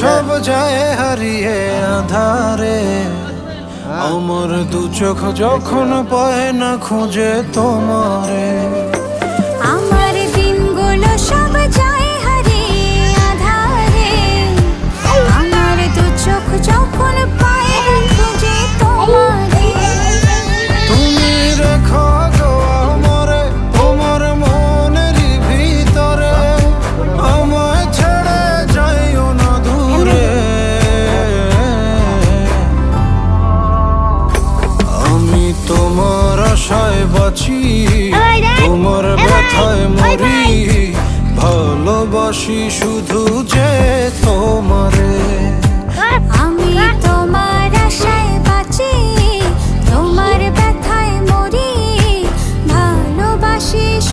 সব যায় হারিয়ে আধারে, আমার দু চোখ যখন পায় না খুঁজে তোমারে। আমার দিনগুলো সব যায় হারিয়ে আঁধারে, আমার দু চোখ যখন পায় না খুঁজে তোমারে। তুমি রেখো গো আমারে তোমার মনের ভিতরে, আমায় ছেড়ে যাইও না দূরে। আমি তোমার আশায় বাঁচি, তোমার ব্যথায় মরি, ভালোবাসি শুধু